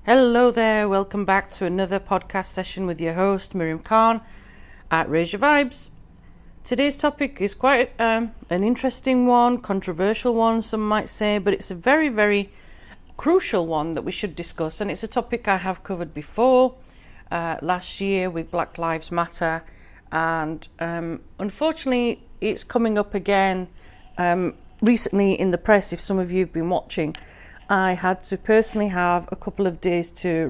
Hello there, welcome back to another podcast session with your host Miriam at Raise Your Vibes. Today's topic is quite an interesting one, controversial one some might say, but it's a very, very crucial one that we should discuss, and it's a topic I have covered before last year with Black Lives Matter, and unfortunately it's coming up again recently in the press. If some of you have been watching, I had to personally have a couple of days to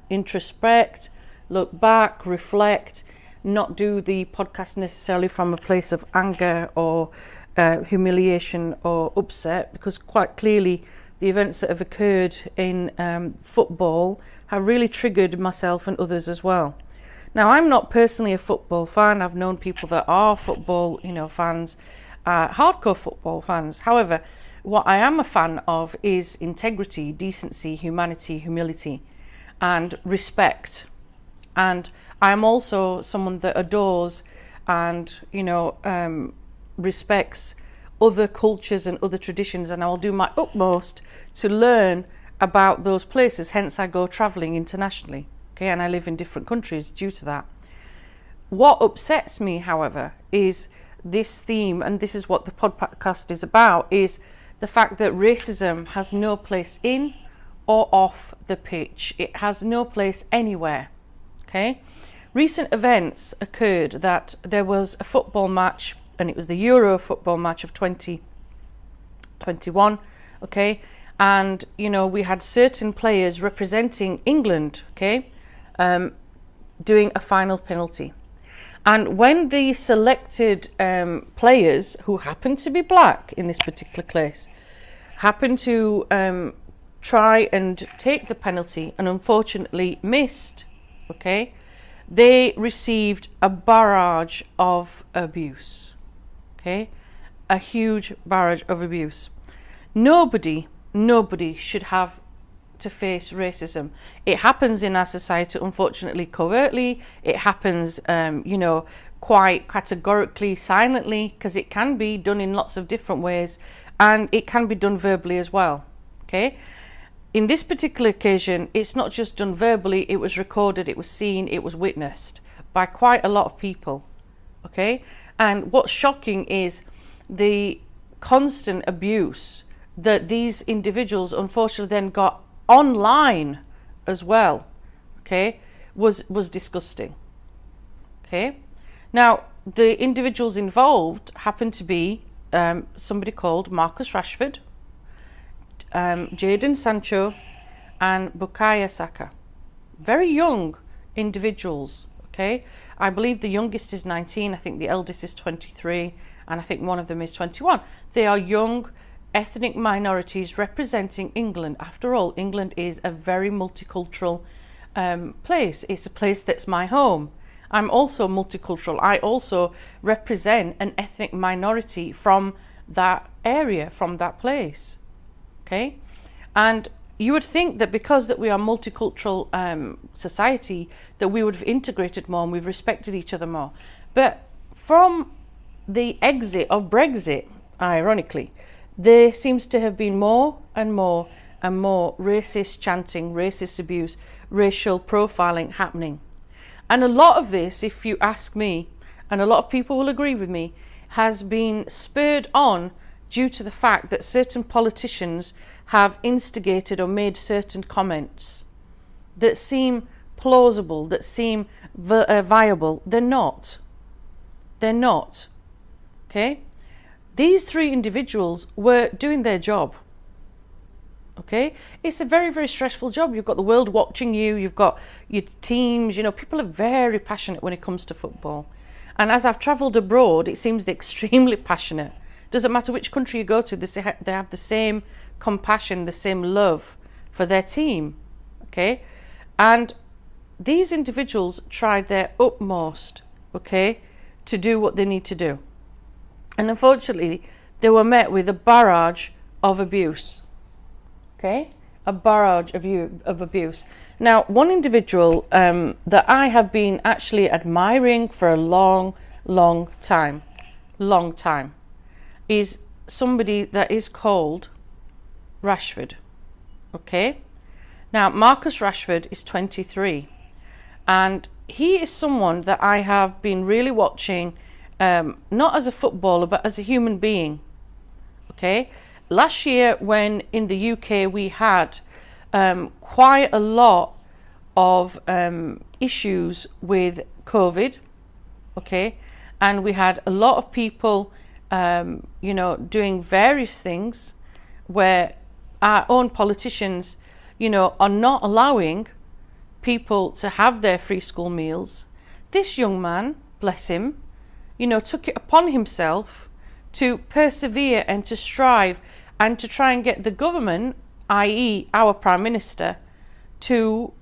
introspect, look back, reflect, not do the podcast necessarily from a place of anger or humiliation or upset, because quite clearly the events that have occurred in football have really triggered myself and others as well. Now, I'm not personally a football fan. I've known people that are football, fans, hardcore football fans. However, what I am a fan of is integrity, decency, humanity, humility, and respect. And I'm also someone that adores and, respects other cultures and other traditions, and I will do my utmost to learn about those places. Hence, I go traveling internationally, and I live in different countries due to that. What upsets me, however, is this theme, and this is what the podcast is about, is the fact that racism has no place in or off the pitch. It has no place anywhere, okay? Recent events occurred that there was a football match, and it was the Euro football match of 2021, okay? And, we had certain players representing England, okay, doing a final penalty. And when the selected players, who happened to be black in this particular case, happened to try and take the penalty and unfortunately missed, okay, they received a barrage of abuse, okay, a huge barrage of abuse. Nobody should have to face racism. It happens in our society, unfortunately, covertly. It happens, quite categorically, silently, because it can be done in lots of different ways, and it can be done verbally as well, okay? In this particular occasion, it's not just done verbally, it was recorded, it was seen, it was witnessed by quite a lot of people, okay? And what's shocking is the constant abuse that these individuals unfortunately then got online as well, okay, was disgusting, okay? Now, the individuals involved happened to be somebody called Marcus Rashford, Jadon Sancho, and Bukayo Saka. Very young individuals, okay? I believe the youngest is 19, I think the eldest is 23, and I think one of them is 21. They are young ethnic minorities representing England. After all, England is a very multicultural place. It's a place that's my home. I'm also multicultural. I also represent an ethnic minority from that area, from that place, okay? And you would think that because that we are multicultural society, that we would have integrated more and we've respected each other more. But from the exit of Brexit, ironically, there seems to have been more and more and more racist chanting, racist abuse, racial profiling happening. And a lot of this, if you ask me, and a lot of people will agree with me, has been spurred on due to the fact that certain politicians have instigated or made certain comments that seem plausible, that seem viable. They're not. They're not. Okay? These three individuals were doing their job. Okay? It's a very, very stressful job. You've got the world watching you. You've got your teams. People are very passionate when it comes to football. And as I've travelled abroad, it seems they're extremely passionate. Doesn't matter which country you go to, they have the same compassion, the same love for their team. Okay? And these individuals tried their utmost, okay, to do what they need to do. And unfortunately, they were met with a barrage of abuse. Okay? A barrage of abuse. Now, one individual that I have been actually admiring for a long time, is somebody that is called Rashford. Okay? Now, Marcus Rashford is 23, and he is someone that I have been really watching, not as a footballer, but as a human being. Okay, last year when in the UK we had quite a lot of issues with COVID, okay, and we had a lot of people, you know, doing various things where our own politicians, you know, are not allowing people to have their free school meals. This young man, bless him, you know, took it upon himself to persevere and to strive and to try and get the government, i.e. our Prime Minister, to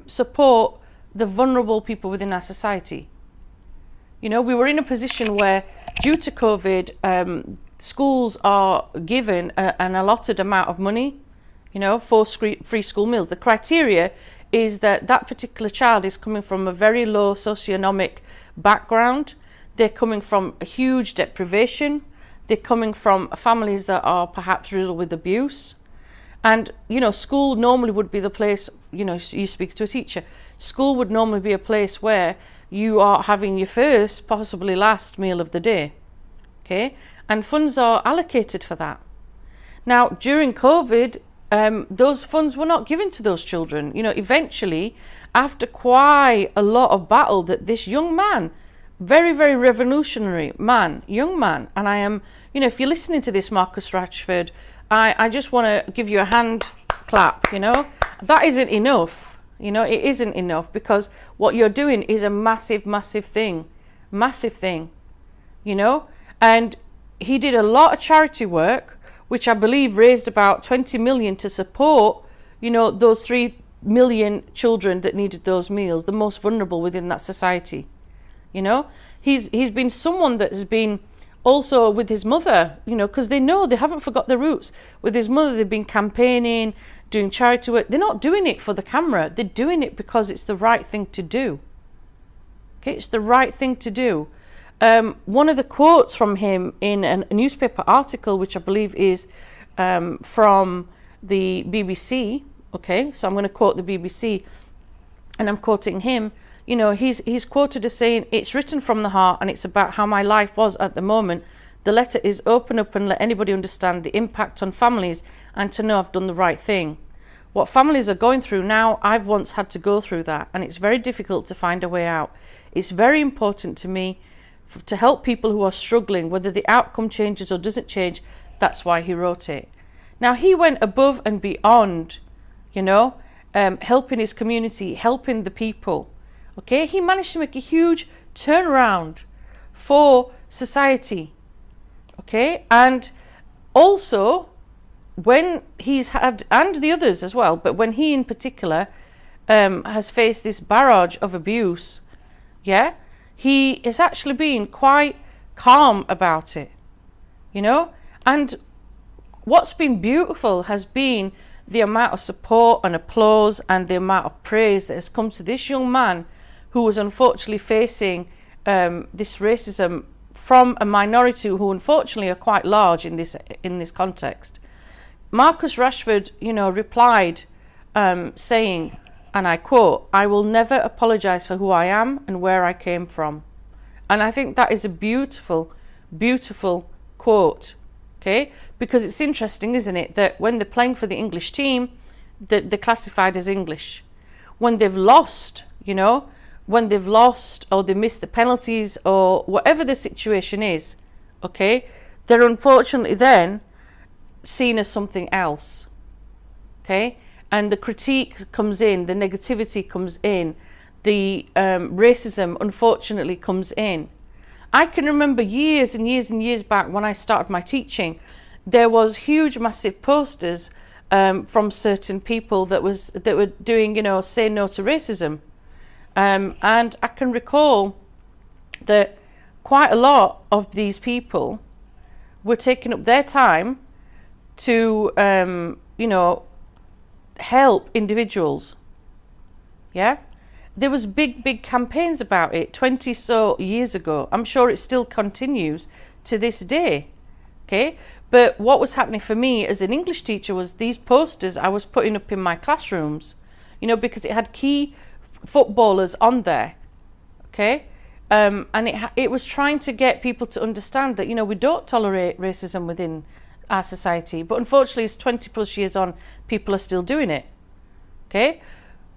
support the vulnerable people within our society. You know, we were in a position where, due to COVID, schools are given an allotted amount of money, you know, for free school meals. The criteria is that that particular child is coming from a very low socioeconomic background. They're coming from a huge deprivation. They're coming from families that are perhaps riddled with abuse. And, you know, school normally would be the place, you know, you speak to a teacher. School would normally be a place where you are having your first, possibly last meal of the day. Okay? And funds are allocated for that. Now, during COVID, those funds were not given to those children. You know, eventually, after quite a lot of battle, that this young man, very, very revolutionary man, young man, and I am, you know, if you're listening to this, Marcus Rashford, I just want to give you a hand clap, you know. That isn't enough, you know, it isn't enough, because what you're doing is a massive, massive thing, you know. And he did a lot of charity work, which I believe raised about 20 million to support, you know, those 3 million children that needed those meals, the most vulnerable within that society. You know, he's been someone that has been also with his mother, you know, because they know they haven't forgot their roots. With his mother, they've been campaigning, doing charity work. They're not doing it for the camera. They're doing it because it's the right thing to do. Okay, it's the right thing to do. One of the quotes from him in a newspaper article, which I believe is from the BBC, okay, so I'm going to quote the BBC, and I'm quoting him. You know, he's quoted as saying, "It's written from the heart, and it's about how my life was at the moment. The letter is open up and let anybody understand the impact on families and to know I've done the right thing. What families are going through now, I've once had to go through that, and it's very difficult to find a way out. It's very important to me to help people who are struggling, whether the outcome changes or doesn't change." That's why he wrote it. Now, he went above and beyond, you know, helping his community, helping the people. Okay, he managed to make a huge turnaround for society. Okay, and also when he's had, and the others as well, but when he in particular has faced this barrage of abuse, yeah, he has actually been quite calm about it, you know. And what's been beautiful has been the amount of support and applause and the amount of praise that has come to this young man who was unfortunately facing this racism from a minority who unfortunately are quite large in this context. Marcus Rashford, you know, replied saying, and I quote, "I will never apologise for who I am and where I came from." And I think that is a beautiful, beautiful quote, okay? Because it's interesting, isn't it, that when they're playing for the English team, they're classified as English. When they've lost, you know, when they've lost or they miss the penalties or whatever the situation is, okay, they're unfortunately then seen as something else, okay? And the critique comes in, the negativity comes in, the racism unfortunately comes in. I can remember years and years and years back when I started my teaching, there was huge massive posters from certain people that were doing, you know, say no to racism. And I can recall that quite a lot of these people were taking up their time to, you know, help individuals. Yeah, there was big campaigns about it 20 so years ago. I'm sure it still continues to this day. Okay, But what was happening for me as an English teacher was these posters I was putting up in my classrooms, you know, because it had key footballers on there, okay? And it was trying to get people to understand that, you know, we don't tolerate racism within our society. But unfortunately, it's 20 plus years on, people are still doing it, okay?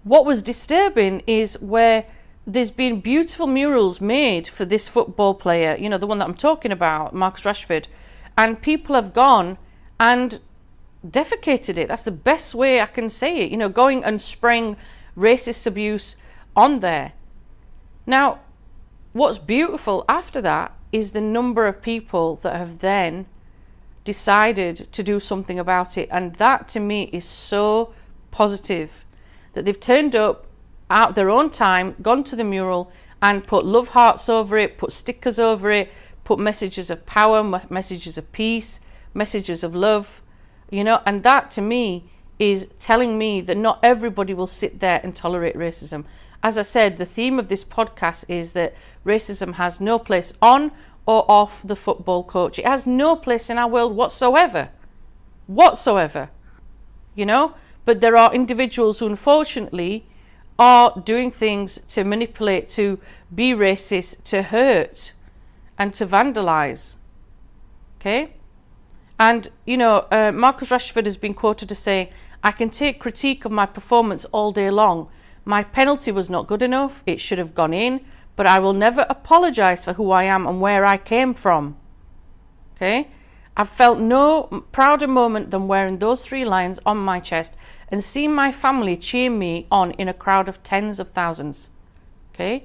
What was disturbing is where there's been beautiful murals made for this football player, you know, the one that I'm talking about, Marcus Rashford, and people have gone and defecated it. That's the best way I can say it, you know, going and spraying racist abuse on there. Now, what's beautiful after that is the number of people that have then decided to do something about it. And that to me is so positive, that they've turned up out their own time, gone to the mural and put love hearts over it, put stickers over it, put messages of power, messages of peace, messages of love, you know. And that to me is telling me that not everybody will sit there and tolerate racism. As I said, the theme of this podcast is that racism has no place on or off the football coach. It has no place in our world whatsoever, you know. But there are individuals who unfortunately are doing things to manipulate, to be racist, to hurt and to vandalize, okay? And, you know, Marcus Rashford has been quoted as saying, "I can take critique of my performance all day long. My penalty was not good enough. It should have gone in, but I will never apologize for who I am and where I came from." Okay? I've felt no prouder moment than wearing those 3 lines on my chest and seeing my family cheer me on in a crowd of tens of thousands. Okay?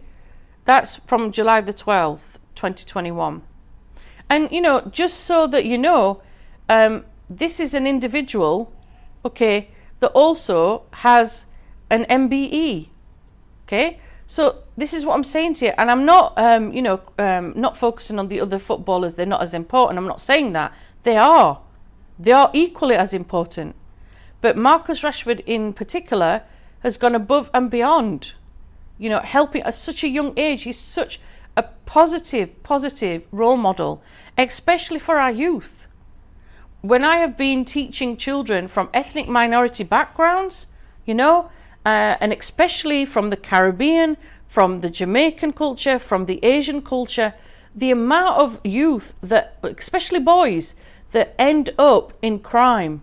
That's from July the 12th, 2021. And, you know, just so that you know, this is an individual, okay, that also has an MBE, okay? So this is what I'm saying to you, and I'm not, not focusing on the other footballers. They're not as important. I'm not saying that. They are equally as important. But Marcus Rashford in particular has gone above and beyond, you know, helping at such a young age. He's such a positive role model, especially for our youth. When I have been teaching children from ethnic minority backgrounds, you know, and especially from the Caribbean, from the Jamaican culture, from the Asian culture, the amount of youth that, especially boys, that end up in crime,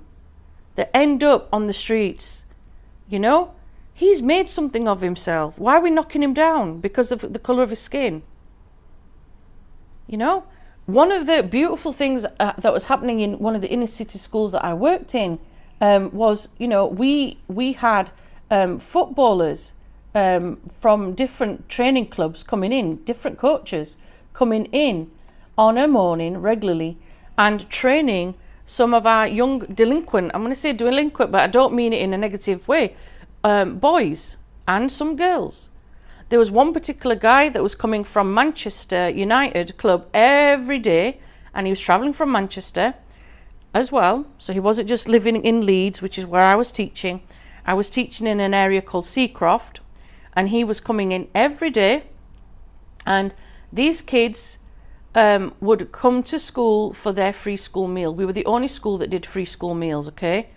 that end up on the streets, you know, he's made something of himself. Why are we knocking him down? Because of the colour of his skin. You know, one of the beautiful things that was happening in one of the inner city schools that I worked in was, you know, we had footballers from different training clubs coming in, different coaches coming in on a morning regularly and training some of our young delinquent, I'm going to say delinquent, but I don't mean it in a negative way, boys and some girls. There was one particular guy that was coming from Manchester United club every day, and he was travelling from Manchester as well. So he wasn't just living in Leeds, which is where I was teaching. I was teaching in an area called Seacroft, and he was coming in every day. And these kids would come to school for their free school meal. We were the only school that did free school meals, okay?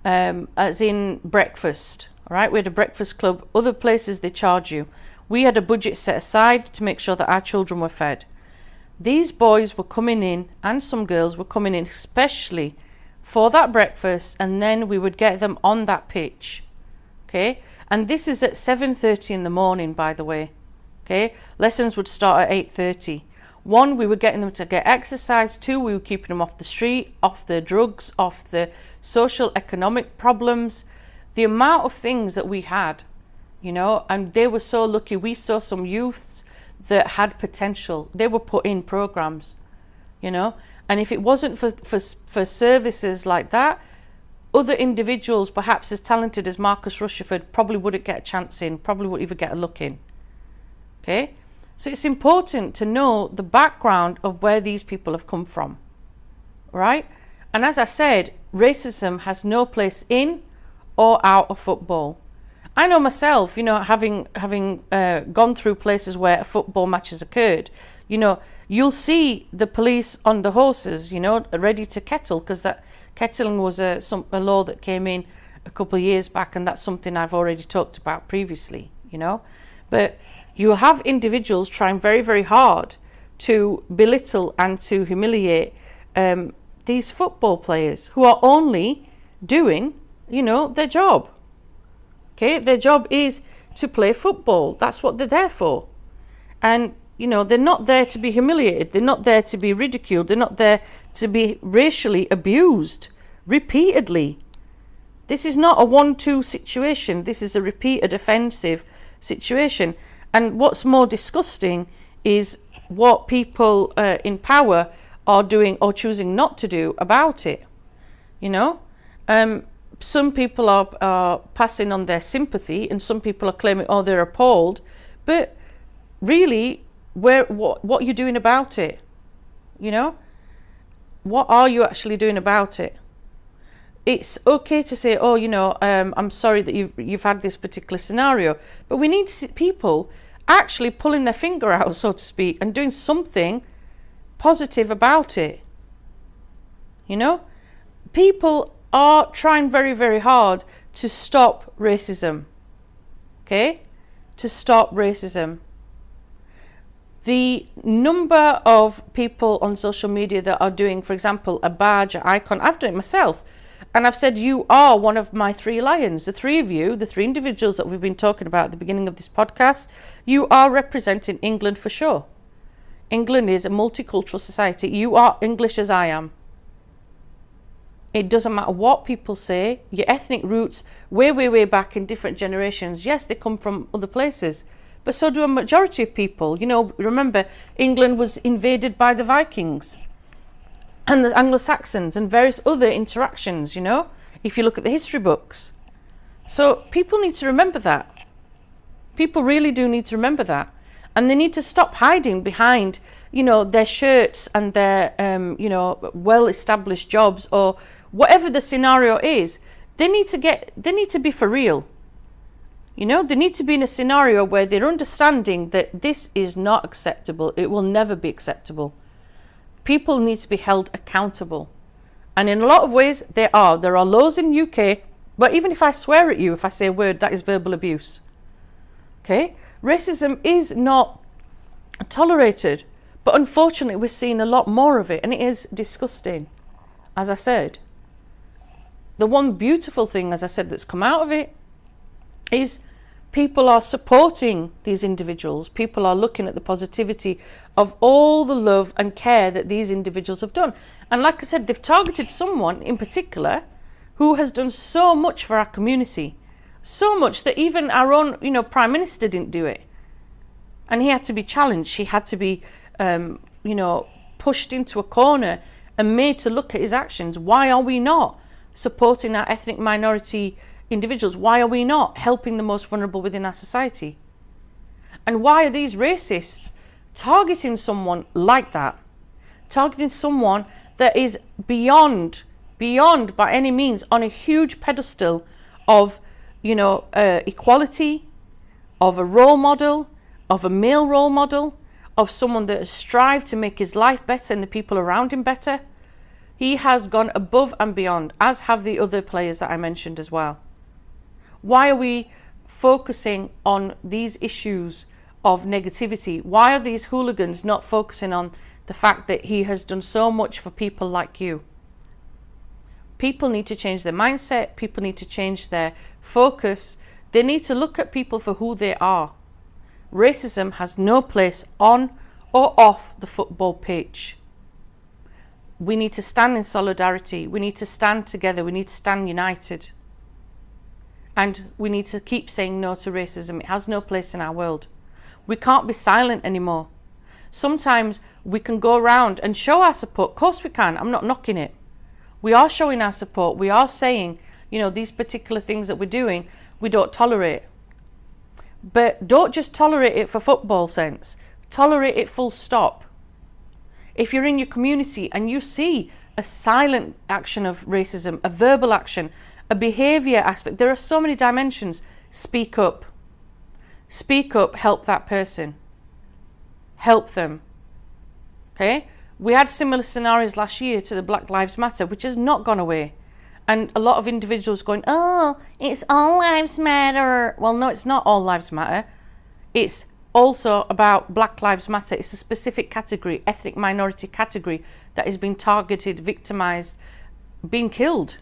As in breakfast, all right? We had a breakfast club. Other places, they charge you. We had a budget set aside to make sure that our children were fed. These boys were coming in, and some girls were coming in especially for that breakfast, and then we would get them on that pitch, okay? And this is at 7:30 in the morning, by the way, okay? Lessons would start at 8:30. 1, we were getting them to get exercise. 2, we were keeping them off the street, off the drugs, off the social economic problems. The amount of things that we had, you know, and they were so lucky. We saw some youths that had potential. They were put in programs, you know, and if it wasn't for services like that, other individuals perhaps as talented as Marcus Rashford probably wouldn't get a chance in, probably wouldn't even get a look in, okay? So it's important to know the background of where these people have come from, right? And as I said, racism has no place in or out of football. I know myself, you know, having gone through places where a football match has occurred, you know, You'll see the police on the horses, you know, ready to kettle, because that kettling was a law that came in a couple of years back, and that's something I've already talked about previously, you know. But you have individuals trying very, very hard to belittle and to humiliate these football players who are only doing, you know, their job. Okay, their job is to play football. That's what they're there for. And, you know, they're not there to be humiliated. They're not there to be ridiculed. They're not there to be racially abused repeatedly. This is not a 1-2 situation. This is a repeated offensive situation. And what's more disgusting is what people in power are doing or choosing not to do about it. You know, some people are passing on their sympathy, and some people are claiming, oh, they're appalled. But really, what you're doing about it? You know, what are you actually doing about it? It's okay to say, oh, you know, I'm sorry that you've had this particular scenario, but we need to see people actually pulling their finger out, so to speak, and doing something positive about it. You know, people are trying very, very hard to stop racism. Okay, to stop racism. The number of people on social media that are doing, for example, a badge, an icon, I've done it myself. And I've said, you are one of my 3 lions. The 3 of you, the 3 individuals that we've been talking about at the beginning of this podcast, you are representing England for sure. England is a multicultural society. You are English as I am. It doesn't matter what people say. Your ethnic roots, way, way, way back in different generations, yes, they come from other places. But so do a majority of people. You know, remember, England was invaded by the Vikings and the Anglo-Saxons and various other interactions, you know, if you look at the history books. So people need to remember that. People really do need to remember that. And they need to stop hiding behind, you know, their shirts and their, you know, well-established jobs or whatever the scenario is. They need to be for real. You know, they need to be in a scenario where they're understanding that this is not acceptable. It will never be acceptable. People need to be held accountable. And in a lot of ways, there are. There are laws in UK, but even if I swear at you, if I say a word, that is verbal abuse. Okay? Racism is not tolerated, but unfortunately we're seeing a lot more of it, and it is disgusting, as I said. The one beautiful thing, as I said, that's come out of it is people are supporting these individuals. People are looking at the positivity of all the love and care that these individuals have done. And like I said, they've targeted someone in particular who has done so much for our community. So much that even our own, you know, Prime Minister didn't do it. And he had to be challenged. He had to be, you know, pushed into a corner and made to look at his actions. Why are we not supporting our ethnic minority individuals? Why are we not helping the most vulnerable within our society? And why are these racists targeting someone like that? Targeting someone that is beyond by any means on a huge pedestal of, you know, equality, of a role model, of a male role model, of someone that has strived to make his life better and the people around him better. He has gone above and beyond, as have the other players that I mentioned as well. Why are we focusing on these issues of negativity? Why are these hooligans not focusing on the fact that he has done so much for people like you? People need to change their mindset. People need to change their focus. They need to look at people for who they are. Racism has no place on or off the football pitch. We need to stand in solidarity. We need to stand together. We need to stand united. And we need to keep saying no to racism. It has no place in our world. We can't be silent anymore. Sometimes we can go around and show our support. Of course we can. I'm not knocking it. We are showing our support. We are saying, you know, these particular things that we're doing, we don't tolerate. But don't just tolerate it for football sense. Tolerate it full stop. If you're in your community and you see a silent action of racism, a verbal action, a behaviour aspect, there are so many dimensions. Speak up. Speak up, help that person. Help them. Okay? We had similar scenarios last year to the Black Lives Matter, which has not gone away. And a lot of individuals going, oh, it's all lives matter. Well, no, it's not all lives matter. It's also about Black Lives Matter. It's a specific category, ethnic minority category, that is being targeted, victimized, being killed.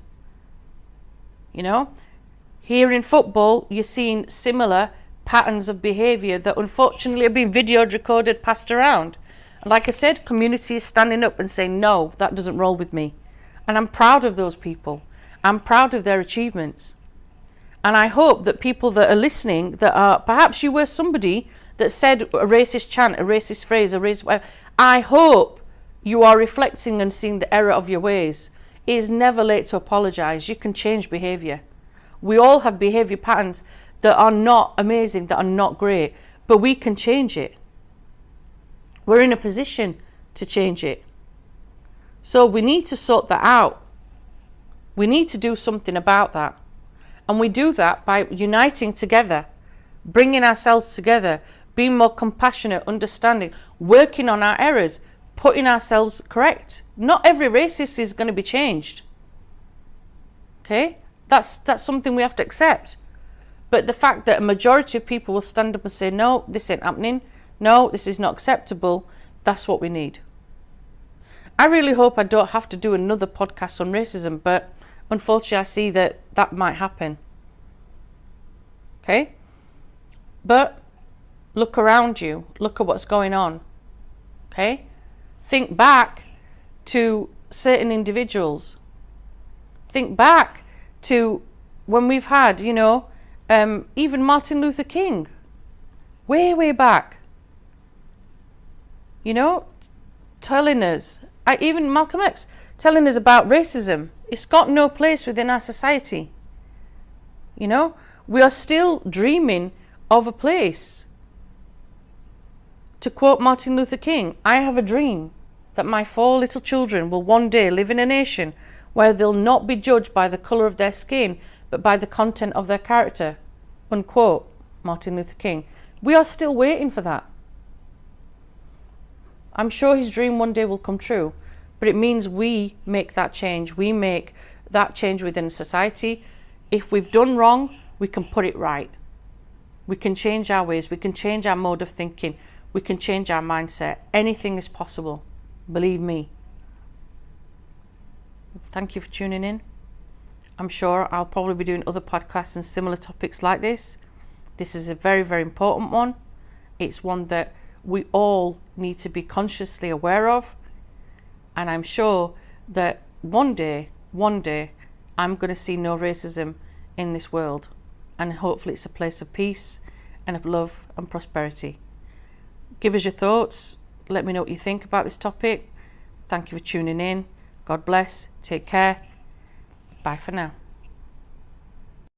You know? Here in football, you're seeing similar patterns of behaviour that unfortunately have been videoed, recorded, passed around. And like I said, community is standing up and saying, no, that doesn't roll with me. And I'm proud of those people. I'm proud of their achievements. And I hope that people that are listening, that are, perhaps you were somebody that said a racist chant, a racist phrase, a racist, I hope you are reflecting and seeing the error of your ways. It is never late to apologise. You can change behaviour. We all have behaviour patterns that are not amazing, that are not great, but we can change it. We're in a position to change it. So we need to sort that out. We need to do something about that. And we do that by uniting together, bringing ourselves together, being more compassionate, understanding, working on our errors, putting ourselves correct. Not every racist is going to be changed. Okay? That's something we have to accept. But the fact that a majority of people will stand up and say, no, this ain't happening. No, this is not acceptable. That's what we need. I really hope I don't have to do another podcast on racism, but unfortunately I see that that might happen. Okay? But look around you. Look at what's going on. Okay? Think back to certain individuals. Think back to when we've had, you know, even Martin Luther King. Way back. You know, telling us, even Malcolm X, telling us about racism. It's got no place within our society. You know, we are still dreaming of a place. To quote Martin Luther King, I have a dream that my 4 little children will one day live in a nation where they'll not be judged by the colour of their skin, but by the content of their character. Unquote, Martin Luther King. We are still waiting for that. I'm sure his dream one day will come true, but it means we make that change. We make that change within society. If we've done wrong, we can put it right. We can change our ways. We can change our mode of thinking. We can change our mindset. Anything is possible. Believe me. Thank you for tuning in. I'm sure I'll probably be doing other podcasts and similar topics like this. This is a very, very important one. It's one that we all need to be consciously aware of. And I'm sure that one day, I'm going to see no racism in this world. And hopefully it's a place of peace and of love and prosperity. Give us your thoughts. Let me know what you think about this topic. Thank you for tuning in. God bless. Take care. Bye for now.